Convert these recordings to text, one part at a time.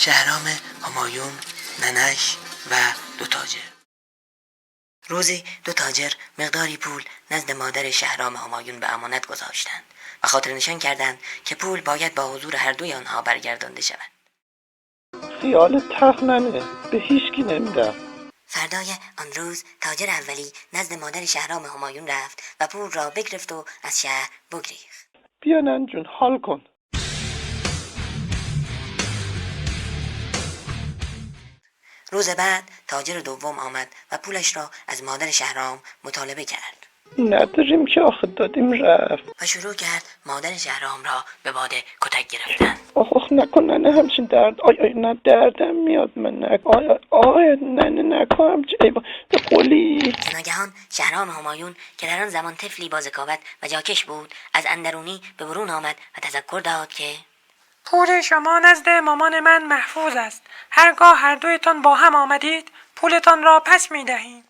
شهرام همایون، ننش و دو تاجر. روزی دو تاجر مقداری پول نزد مادر شهرام همایون به امانت گذاشتند و خاطر نشان کردند که پول باید با حضور هر دوی آنها برگردانده شود. خیال تخت ننه، به هیچکی نمیدم. فردای آن روز تاجر اولی نزد مادر شهرام همایون رفت و پول را بگرفت و از شهر بگریخت. بیا نن جون حال کن. روز بعد تاجر دوم آمد و پولش را از مادر شهرام مطالبه کرد. نداریم که آخه دادیم رفت. و شروع کرد مادر شهرام را به باد کتک گرفتن. آخ نکن ننه همچین درد. آی نه دردم میاد من آی ننه نکن همچین به قولی. ناگهان شهرام همایون که در آن زمان طفلی با ذکاوت و جاکش بود از اندرونی به برون آمد و تذکر داد که پول شما نزد مامان من محفوظ است. هرگاه هر دویتان با هم آمدید پولتان را پس می دهیم.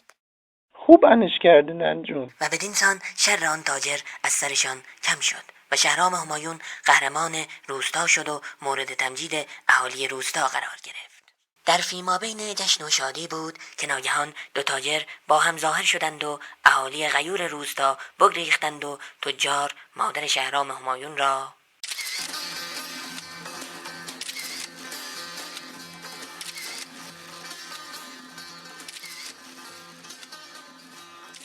خوب انش کرده نن جون. و بدین سان شر آن تاجر از سرشان کم شد و شهرام همایون قهرمان روستا شد و مورد تمجید اهالی روستا قرار گرفت. در فیمابین جشن و شادی بود که ناگهان دو تاجر با هم ظاهر شدند و اهالی غیور روستا بگریختند و تجار مادر شهرام همایون را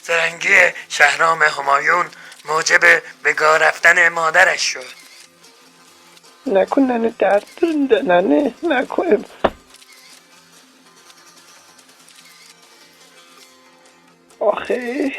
زرنگی شهرام همایون موجب به گاه رفتن مادرش شد. نکن ننه درد داره ننه نکن. آخه